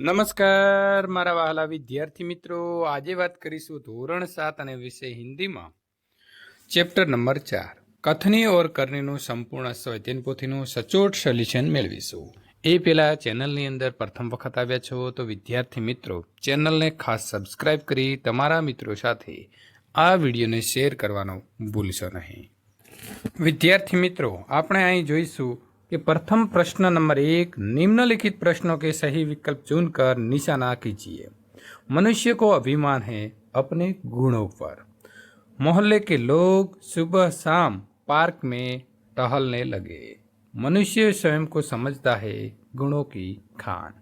નમસ્કાર મારા વહાલા વિદ્યાર્થી મિત્રો, આજે વાત કરીશું ધોરણ 7 અને વિષય હિન્દીમાં ચેપ્ટર નંબર 4 કથની ઓર કરનીનું સંપૂર્ણ સ્વૈધ્યન પોથીનું સચોટ સોલ્યુશન મેળવીશું। એ પહેલાં ચેનલની અંદર પ્રથમ વખત આવ્યા છો તો વિદ્યાર્થી મિત્રો ચેનલને ખાસ સબસ્ક્રાઇબ કરી તમારા મિત્રો સાથે આ વિડીયોને શેર કરવાનું ભૂલશો નહીં। વિદ્યાર્થી મિત્રો આપણે અહીં જોઈશું कि प्रथम प्रश्न नंबर 1, निम्नलिखित प्रश्नों के सही विकल्प चुनकर निशाना कीजिए। मनुष्य को अभिमान है अपने गुणों पर। मोहल्ले के लोग सुबह शाम पार्क में टहलने लगे। मनुष्य स्वयं को समझता है गुणों की खान।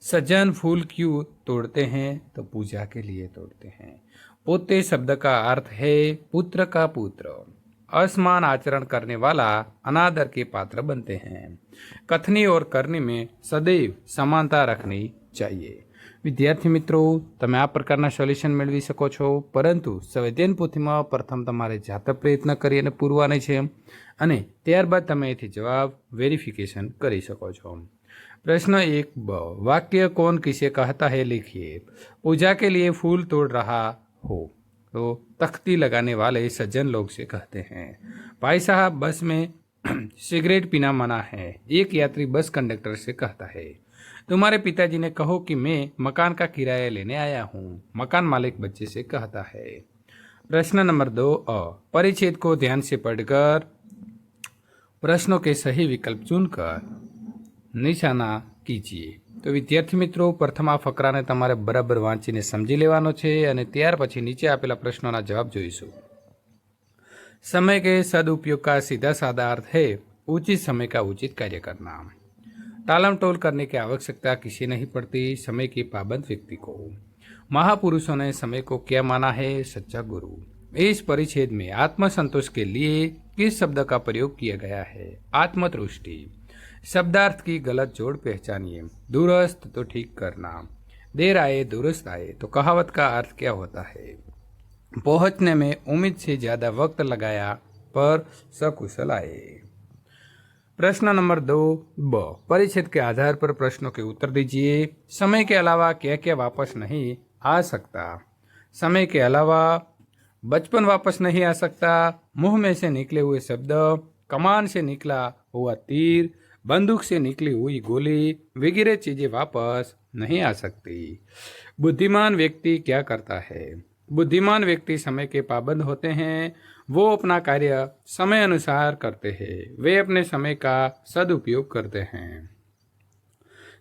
सज्जन फूल क्यों तोड़ते हैं तो पूजा के लिए तोड़ते हैं। पोते शब्द का अर्थ है पुत्र का पुत्र। असमान आचरण करने वाला अनादर के पात्र बनते हैं। कथनी और करनी में सदैव समानता रखनी चाहिए। विद्यार्थी मित्रों તમે આ પ્રકારના સોલ્યુશન મેળવી શકો છો, પરંતુ સંવેદન પોથીમાં પ્રથમ તમારે જાતે પ્રયત્ન કરી અને પૂરવાની છે અને ત્યારબાદ તમે એથી જવાબ વેરિફિકેશન કરી શકો છો। प्रश्न 1 ब, वाक्य कौन किसे कहता है लिखिए। पूजा के लिए फूल तोड़ रहा हो तो तख्ती लगाने वाले सज्जन लोग से कहते हैं। भाई साहब बस में सिगरेट पीना मना है। एक यात्री बस कंडक्टर से कहता है। तुम्हारे पिताजी ने कहो कि मैं मकान का किराया लेने आया हूँ। मकान मालिक बच्चे से कहता है। प्रश्न नंबर 2 अ, परिच्छेद को ध्यान से पढ़कर प्रश्नों के सही विकल्प चुनकर निशाना कीजिए। तो विद्यार्थी मित्रों प्रथम आ फकराने तमारे बराबर वांचीने समझी लेवानो छे અને ત્યાર પછી નીચે આપેલા પ્રશ્નોના જવાબ જોઈશું। समय के सदुपयोग का सीधा साधा अर्थ है उचित समय का उचित कार्य करना। टालम टोल करने की आवश्यकता किसी नहीं पड़ती समय के पाबंद व्यक्ति को। महापुरुषों ने समय को क्या माना है, सच्चा गुरु। इस परिच्छेद में आत्मसंतोष के लिए किस शब्द का प्रयोग किया गया है, आत्मतुष्टि। शब्दार्थ की गलत जोड़ पहचानिए। दूरस्थ तो ठीक करना, देर आए दुरुस्त आए तो कहावत का अर्थ क्या होता है। पहुंचने में उम्मीद से ज्यादा वक्त लगाया पर सकुशल आए। प्रश्न नंबर 2 ब, परिच्छेद के आधार पर प्रश्नों के उत्तर दीजिए। समय के अलावा क्या क्या वापस नहीं आ सकता। समय के अलावा बचपन वापस नहीं आ सकता। मुंह में से निकले हुए शब्द, कमान से निकला हुआ तीर, बंदूक से निकली हुई गोली वगैरह चीजें वापस नहीं आ सकती। बुद्धिमान व्यक्ति क्या करता है। बुद्धिमान व्यक्ति समय के पाबंद होते हैं। वो अपना कार्य समय अनुसार करते हैं। वे अपने समय का सदुपयोग करते हैं।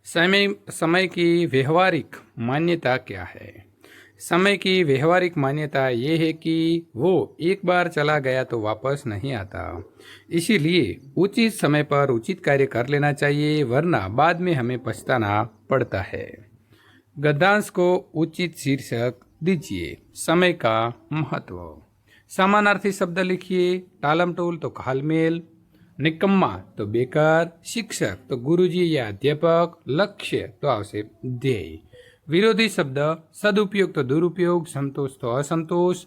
समय की व्यवहारिक मान्यता क्या है। समय की व्यवहारिक मान्यता ये है कि वो एक बार चला गया तो वापस नहीं आता, इसीलिए उचित समय पर उचित कार्य कर लेना चाहिए, वरना बाद में हमें पछताना पड़ता है। गद्यांश को उचित शीर्षक दीजिए। समय का महत्व। समानार्थी शब्द लिखिए। टालमटोल तो घालमेल, निकम्मा तो बेकार, शिक्षक तो गुरुजी या अध्यापक, लक्ष्य तो आवश्यक ध्येय। विरोधी शब्द सदुपयोग तो दुरुपयोग, संतोष तो असंतोष,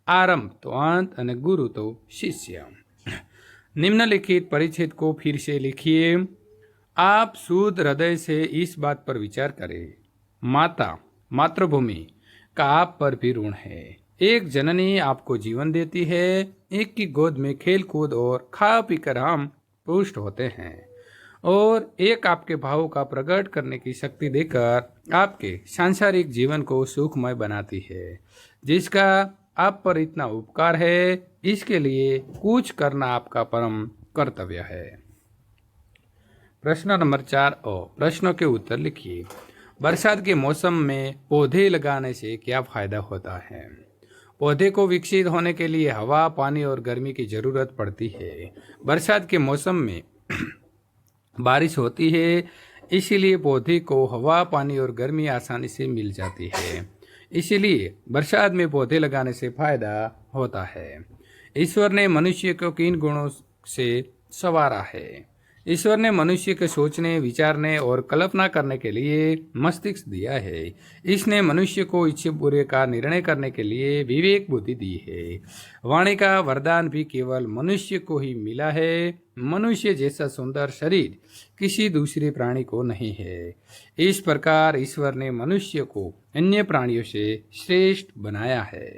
आरंभ तो अंत और गुरु तो शिष्य। निम्नलिखित परिच्छेद को फिर से लिखिए। आप शुद्ध हृदय से इस बात पर विचार करें, माता मातृभूमि का आप पर भी ऋण है। एक जननी आपको जीवन देती है, एक की गोद में खेल कूद और खा पीकर हम पुष्ट होते हैं, और एक आपके भावों का प्रकट करने की शक्ति देकर आपके सांसारिक जीवन को सुखमय बनाती है। जिसका आप पर इतना उपकार है, इसके लिए कुछ करना आपका परम कर्तव्य है। प्रश्न नंबर 4 ओ, प्रश्नों के उत्तर लिखिए। बरसात के मौसम में पौधे लगाने से क्या फायदा होता है। पौधे को विकसित होने के लिए हवा, पानी और गर्मी की जरूरत पड़ती है। बरसात के मौसम में बारिश होती है, इसीलिए पौधे को हवा, पानी और गर्मी आसानी से मिल जाती है। इसीलिए बरसात में पौधे लगाने से फायदा होता है। ईश्वर ने मनुष्य को किन गुणों से संवारा है। ईश्वर ने मनुष्य के सोचने, विचारने और कल्पना करने के लिए मस्तिष्क दिया है। इसने मनुष्य को इच्छे बुरे का निर्णय करने के लिए विवेक बुद्धि दी है। वाणी का वरदान भी केवल मनुष्य को ही मिला है। मनुष्य जैसा सुंदर शरीर किसी दूसरे प्राणी को नहीं है। इस प्रकार ईश्वर ने मनुष्य को अन्य प्राणियों से श्रेष्ठ बनाया है।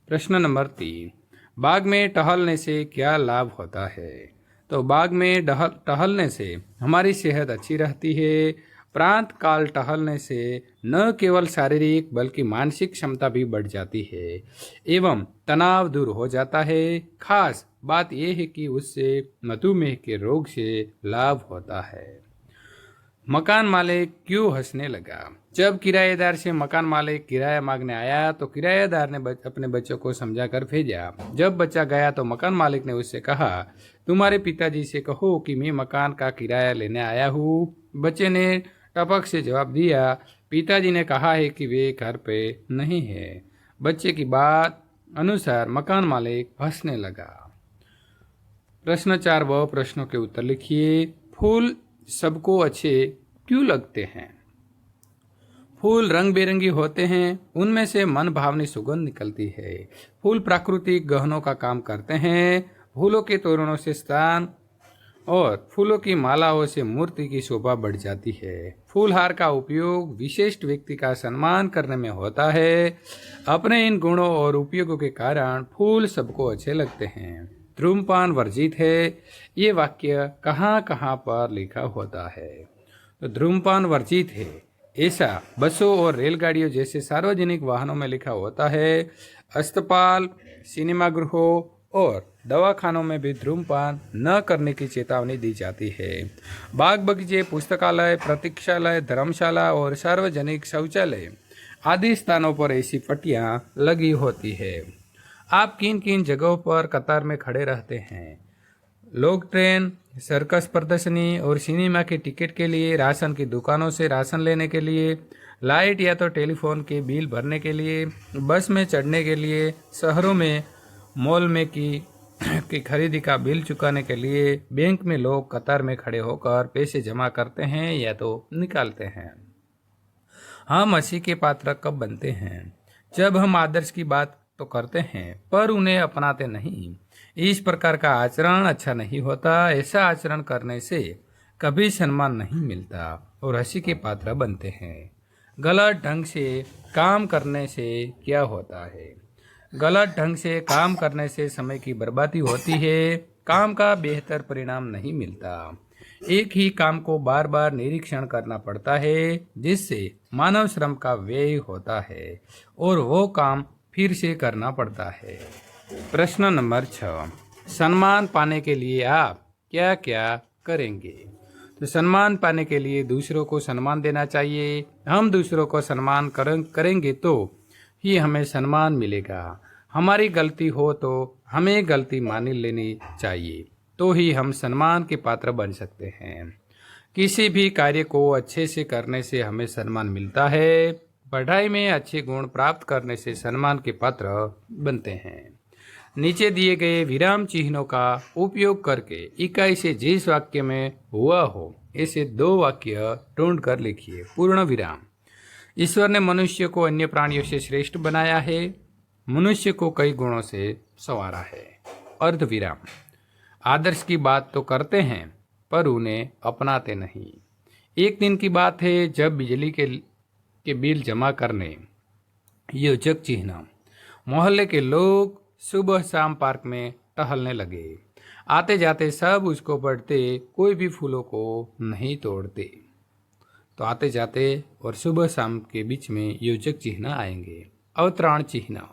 प्रश्न नंबर 3, बाग में टहलने से क्या लाभ होता है? तो बाग में टहलने से हमारी सेहत अच्छी रहती है। प्रांत काल टहलने से न केवल शारीरिक बल्कि मानसिक क्षमता भी बढ़ जाती है एवं तनाव दूर हो जाता है। खास बात यह है कि उससे मधुमेह के रोग से लाभ होता है। मकान मालिक क्यों हंसने लगा? जब किराएदार से मकान मालिक किराया मांगने आया तो किराएदार ने अपने बच्चों को समझाकर भेजा। जब बच्चा गया तो मकान मालिक ने उससे कहा, तुम्हारे पिताजी से कहो कि मैं मकान का किराया लेने आया हूँ। बच्चे ने टपक से जवाब दिया, पिताजी ने कहा है कि वे घर पे नहीं है। बच्चे की बात अनुसार मकान मालिक हंसने लगा। प्रश्न 4 व प्रश्नों के उत्तर लिखिए। फूल सबको अच्छे क्यों लगते हैं? फूल रंग बिरंगी होते हैं, उनमें से मन भावनी सुगंध निकलती है। फूल प्राकृतिक गहनों का काम करते हैं। फूलों के तोरणों से स्थान और फूलों की मालाओं से मूर्ति की शोभा बढ़ जाती है। फूलहार का उपयोग विशिष्ट व्यक्ति का सम्मान करने में होता है। अपने इन गुणों और उपयोगों के कारण फूल सबको अच्छे लगते हैं। धूम्रपान वर्जित है, ये वाक्य कहाँ कहाँ पर लिखा होता है? तो धूम्रपान वर्जित है ऐसा बसों और रेलगाड़ियों जैसे सार्वजनिक वाहनों में लिखा होता है। अस्पताल, सिनेमागृहों और दवाखानों में भी धूम्रपान न करने की चेतावनी दी जाती है। बाग बगीचे, पुस्तकालय, प्रतीक्षालय, धर्मशाला और सार्वजनिक शौचालय आदि स्थानों पर ऐसी पट्टियां लगी होती है। आप किन किन जगहों पर कतार में खड़े रहते हैं? लोग ट्रेन, सर्कस प्रदर्शनी और सिनेमा के टिकट के लिए, राशन की दुकानों से राशन लेने के लिए, लाइट या तो टेलीफोन के बिल भरने के लिए, बस में चढ़ने के लिए, शहरों में मॉल में की खरीदी का बिल चुकाने के लिए। बैंक में लोग कतार में खड़े होकर पैसे जमा करते हैं या तो निकालते हैं। हम हंसी के पात्र कब बनते हैं? जब हम आदर्श की बात तो करते हैं पर उन्हें अपनाते नहीं। इस प्रकार का आचरण अच्छा नहीं होता। ऐसा आचरण करने से कभी सम्मान नहीं मिलता और हंसी के पात्र बनते हैं। गलत ढंग से काम करने से क्या होता है? गलत ढंग से काम करने से समय की बर्बादी होती है। काम का बेहतर परिणाम नहीं मिलता। एक ही काम को बार बार निरीक्षण करना पड़ता है जिससे मानव श्रम का व्यय होता है और वो काम फिर से करना पड़ता है। प्रश्न नंबर 6, सम्मान पाने के लिए आप क्या क्या करेंगे? तो सम्मान पाने के लिए दूसरों को सम्मान देना चाहिए। हम दूसरों को सम्मान करेंगे तो ही हमें सम्मान मिलेगा। हमारी गलती हो तो हमें गलती मान लेनी चाहिए, तो ही हम सम्मान के पात्र बन सकते हैं। किसी भी कार्य को अच्छे से करने से हमें सम्मान मिलता है। पढ़ाई में अच्छे गुण प्राप्त करने से सम्मान के पात्र बनते हैं। नीचे दिए गए विराम चिन्हों का उपयोग करके इकाई से जिस वाक्य में हुआ हो ऐसे 2 वाक्य ढूंढ कर लिखिए। पूर्ण विराम। ईश्वर ने मनुष्य को अन्य प्राणियों से श्रेष्ठ बनाया है। मनुष्य को कई गुणों से संवारा है। अर्ध विराम। आदर्श की बात तो करते हैं पर उन्हें अपनाते नहीं। एक दिन की बात है जब बिजली के बिल जमा करने योजक चिन्ह मोहल्ले के लोग सुबह शाम पार्क में टहलने लगे। आते जाते सब उसको पढ़ते, कोई भी फूलों को नहीं तोड़ते। तो आते जाते और सुबह शाम के बीच में योजक चिन्ह आएंगे। अवतरण चिन्ह।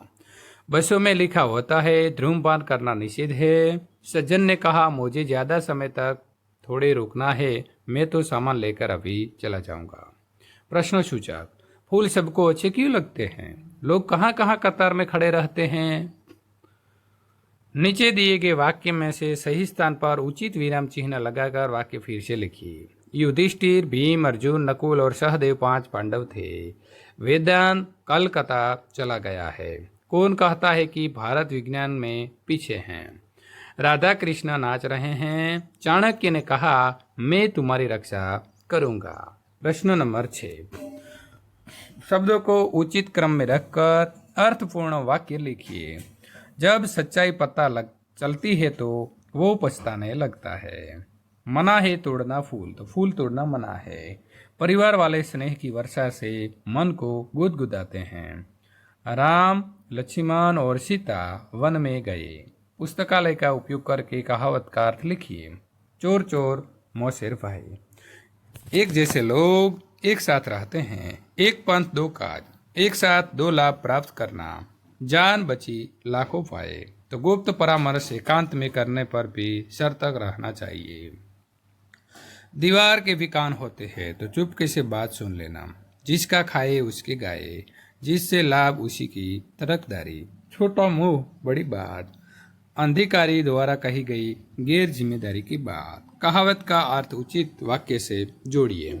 बसों में लिखा होता है धूम्रपान करना निषेध है। सज्जन ने कहा, मुझे ज़्यादा समय तक थोड़े रुकना है, मैं तो सामान लेकर अभी चला जाऊंगा। प्रश्न सूचक। फूल सबको अच्छे क्यों लगते हैं? लोग कहाँ कहाँ कतार में खड़े रहते हैं? नीचे दिए गए वाक्य में से सही स्थान पर उचित विराम चिन्ह लगाकर वाक्य फिर से लिखिए। युधिष्ठिर, भीम, अर्जुन, नकुल और सहदेव 5 पांडव थे। वेदांत कलकत्ता चला गया है। कौन कहता है कि भारत विज्ञान में पीछे हैं? राधा कृष्ण नाच रहे हैं। चाणक्य ने कहा, मैं तुम्हारी रक्षा करूंगा। प्रश्न नंबर 6, शब्दों को उचित क्रम में रखकर अर्थपूर्ण वाक्य लिखिए। जब सच्चाई पता लग चलती है तो वो पछताने लगता है। मना है तोड़ना फूल, तो फूल तोड़ना मना है। परिवार वाले स्नेह की वर्षा से मन को गुदगुदाते हैं। राम, लक्ष्मण और सीता वन में गए। पुस्तकालय का उपयोग करके कहावत का अर्थ लिखिए। चोर चोर मौसेर भाई। एक जैसे लोग एक साथ रहते हैं। एक पंथ दो काज, एक साथ दो लाभ प्राप्त करना। जान बची लाखों पाए। तो गुप्त परामर्श एकांत में करने पर भी सतर्क रहना चाहिए। दीवार के भी कान होते हैं, तो चुपके से बात सुन लेना। जिसका खाए उसके गाए, जिससे लाभ उसी की तरकदारी। छोटा मुंह बड़ी बात, अधिकारी द्वारा कही गई गैर जिम्मेदारी की बात। कहावत का अर्थ उचित वाक्य से जोड़िए।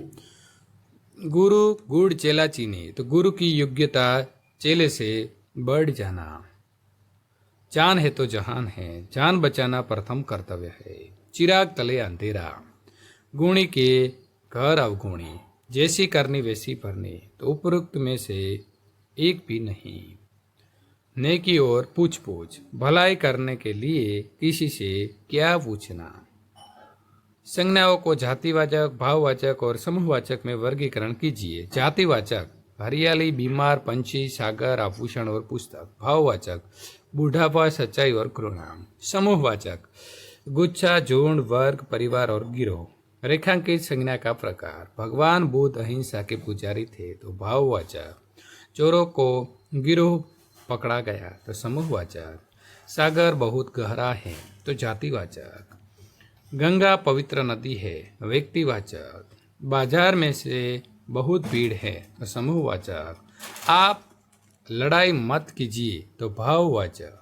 गुरु गुड़ चेला चीनी, तो गुरु की योग्यता चेले से बढ़ जाना। जान है तो जहान है, जान बचाना प्रथम कर्तव्य है। चिराग तले अंधेरा, गुणी के घर अवगुणी। जैसी करनी वैसी भरनी, तो उपरोक्त में से एक भी नहीं। नेकी और पूछ पूछ, भलाई करने के लिए किसी से क्या पूछना। संज्ञाओं को जातिवाचक, भाववाचक और समूहवाचक में वर्गीकरण कीजिए। जातिवाचक हरियाली, बीमार, पंछी, सागर, आभूषण और पुस्तक। भाववाचक बुढ़ापा, सच्चाई और करुणा। समूहवाचक गुच्छा, झुंड, वर्ग, परिवार और गिरोह। रेखांकित संज्ञा का प्रकार। भगवान बुद्ध अहिंसा के पुजारी थे, तो भाववाचक। चोरों को गिरोह पकड़ा गया, तो समूहवाचक। सागर बहुत गहरा है, तो जातिवाचक। गंगा पवित्र नदी है, व्यक्तिवाचक। बाजार में से बहुत भीड़ है, तो समूहवाचक। आप लड़ाई मत कीजिए, तो भाववाचक।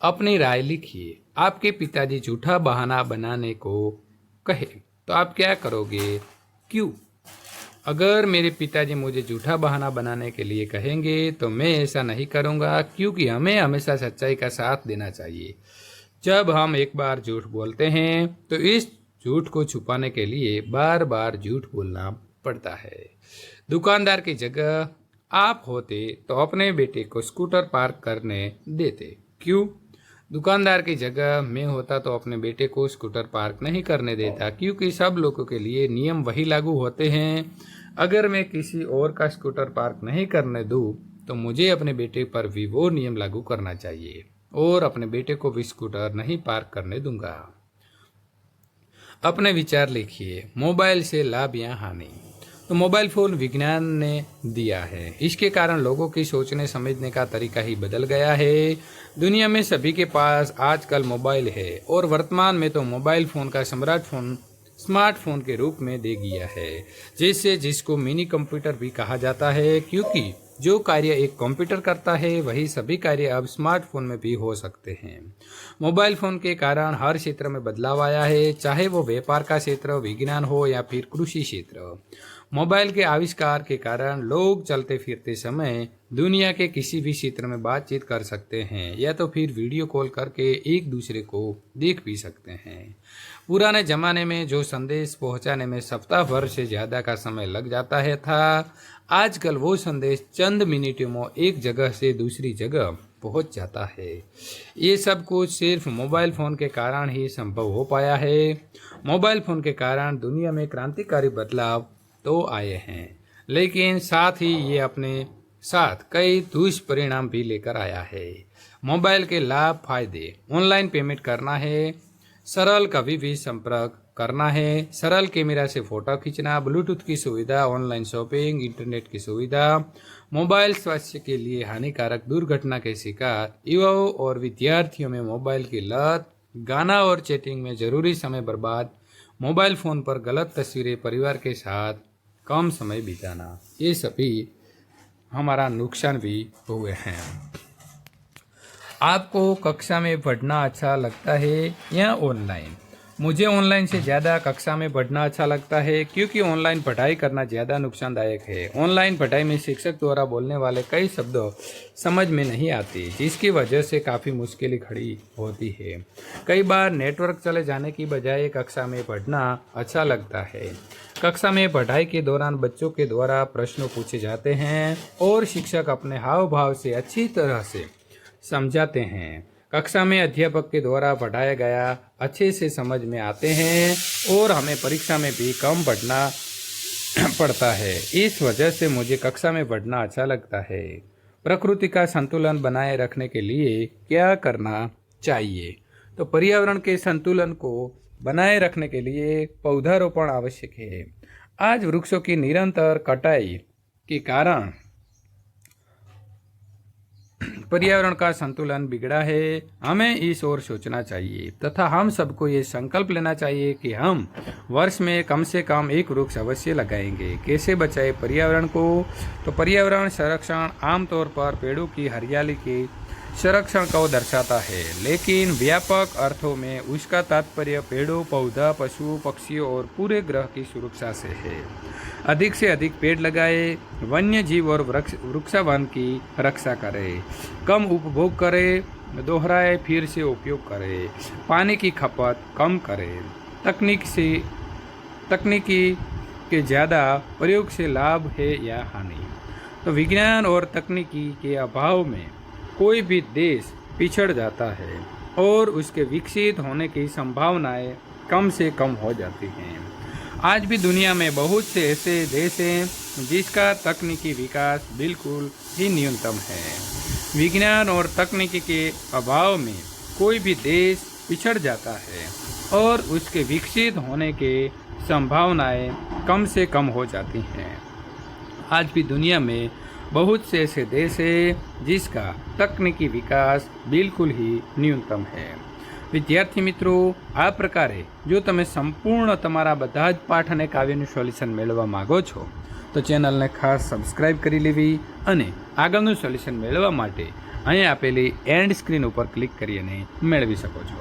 अपनी राय लिखिए। आपके पिताजी झूठा बहाना बनाने को कहे तो आप क्या करोगे, क्यों? अगर मेरे पिताजी मुझे झूठा बहाना बनाने के लिए कहेंगे तो मैं ऐसा नहीं करूंगा, क्योंकि हमें हमेशा सच्चाई का साथ देना चाहिए। जब हम एक बार झूठ बोलते हैं तो इस झूठ को छुपाने के लिए बार बार झूठ बोलना पड़ता है। दुकानदार की जगह आप होते तो अपने बेटे को स्कूटर पार्क करने देते, क्यों? दुकानदार की जगह मैं होता तो अपने बेटे को स्कूटर पार्क नहीं करने देता, क्योंकि सब लोगों के लिए नियम वही लागू होते हैं। अगर मैं किसी और का स्कूटर पार्क नहीं करने दूं तो मुझे अपने बेटे पर भी वो नियम लागू करना चाहिए और अपने बेटे को भी स्कूटर नहीं पार्क करने दूंगा। अपने विचार लिखिए। मोबाइल से लाभ या हानि। तो मोबाइल फोन विज्ञान ने दिया है, इसके कारण लोगों की सोचने समझने का तरीका ही बदल गया है। दुनिया में सभी के पास आजकल मोबाइल है और वर्तमान में तो मोबाइल फोन का स्मार्टफोन के रूप में दे दिया है, जिसको मिनी कंप्यूटर भी कहा जाता है, क्योंकि जो कार्य एक कंप्यूटर करता है वही सभी कार्य अब स्मार्टफोन में भी हो सकते हैं। मोबाइल फोन के कारण हर क्षेत्र में बदलाव आया है, चाहे वो व्यापार का क्षेत्र, विज्ञान हो या फिर कृषि क्षेत्र। मोबाइल के आविष्कार के कारण लोग चलते फिरते समय दुनिया के किसी भी क्षेत्र में बातचीत कर सकते हैं या तो फिर वीडियो कॉल करके एक दूसरे को देख भी सकते हैं। पुराने जमाने में जो संदेश पहुंचाने में सप्ताह भर से ज़्यादा का समय लग जाता है था, आजकल वो संदेश चंद मिनटों में एक जगह से दूसरी जगह पहुंच जाता है। ये सब कुछ सिर्फ मोबाइल फ़ोन के कारण ही संभव हो पाया है। मोबाइल फ़ोन के कारण दुनिया में क्रांतिकारी बदलाव तो आए हैं, लेकिन साथ ही ये अपने साथ कई दुष्परिणाम भी लेकर आया है। मोबाइल के लाभ फायदे। ऑनलाइन पेमेंट करना है, सरल कभी भी संपर्क करना है, सरल कैमरा से फोटो खींचना, ब्लूटूथ की सुविधा, ऑनलाइन शॉपिंग, इंटरनेट की सुविधा। मोबाइल स्वास्थ्य के लिए हानिकारक, दुर्घटना के शिकार। युवाओं और विद्यार्थियों में मोबाइल की लत, गाना और चैटिंग में जरूरी समय बर्बाद, मोबाइल फ़ोन पर गलत तस्वीरें, परिवार के साथ कम समय बिताना, ये सभी हमारा नुकसान भी हुए हैं। आपको कक्षा में पढ़ना अच्छा लगता है या ऑनलाइन? मुझे ऑनलाइन से ज़्यादा कक्षा में पढ़ना अच्छा लगता है क्योंकि ऑनलाइन पढ़ाई करना ज़्यादा नुकसानदायक है। ऑनलाइन पढ़ाई में शिक्षक द्वारा बोलने वाले कई शब्द समझ में नहीं आते, जिसकी वजह से काफ़ी मुश्किलें खड़ी होती है। कई बार नेटवर्क चले जाने की बजाय कक्षा में पढ़ना अच्छा लगता है। कक्षा में पढ़ाई के दौरान बच्चों के द्वारा प्रश्न पूछे जाते हैं और शिक्षक अपने हाव भाव से अच्छी तरह से समझाते हैं। कक्षा में अध्यापक के द्वारा पढ़ाया गया अच्छे से समझ में आते हैं और हमें परीक्षा में भी कम पढ़ना पड़ता है। इस वजह से मुझे कक्षा में पढ़ना अच्छा लगता है। प्रकृति का संतुलन बनाए रखने के लिए क्या करना चाहिए? तो पर्यावरण के संतुलन को बनाए रखने के लिए पौधारोपण आवश्यक है। आज वृक्षों की निरंतर कटाई के कारण पर्यावरण का संतुलन बिगड़ा है। हमें इस ओर सोचना चाहिए तथा हम सबको ये संकल्प लेना चाहिए कि हम वर्ष में कम से कम एक वृक्ष अवश्य लगाएंगे। कैसे बचाए पर्यावरण को? तो पर्यावरण संरक्षण आमतौर पर पेड़ों की हरियाली के संरक्षण को दर्शाता है, लेकिन व्यापक अर्थों में उसका तात्पर्य पेड़ों, पौधा, पशु, पक्षियों और पूरे ग्रह की सुरक्षा से है। अधिक से अधिक पेड़ लगाए, वन्य जीव और वृक्षावन की रक्षा करें, कम उपभोग करें, दोहराए फिर से उपयोग करें, पानी की खपत कम करें। तकनीकी के ज़्यादा प्रयोग से लाभ है या हानि? तो विज्ञान और तकनीकी के अभाव में कोई भी देश पिछड़ जाता है और उसके विकसित होने की संभावनाएं कम से कम हो जाती हैं। आज भी दुनिया में बहुत से ऐसे देश हैं जिसका तकनीकी विकास बिल्कुल ही न्यूनतम है। विज्ञान और तकनीकी के अभाव में कोई भी देश पिछड़ जाता है और उसके विकसित होने के संभावनाएं कम से कम हो जाती हैं। आज भी दुनिया में बहुत से ऐसे देश हैं जिसका तकनीकी विकास बिल्कुल ही न्यूनतम है। વિદ્યાર્થી મિત્રો, આ પ્રકારે જો તમે સંપૂર્ણ તમારા બધા જ પાઠ અને કાવ્યનું સોલ્યુશન મેળવવા માગો છો તો ચેનલને ખાસ સબસ્ક્રાઈબ કરી લેવી અને આગળનું સોલ્યુશન મેળવવા માટે અહીં આપેલી એન્ડ સ્ક્રીન ઉપર ક્લિક કરી અને મેળવી શકો છો।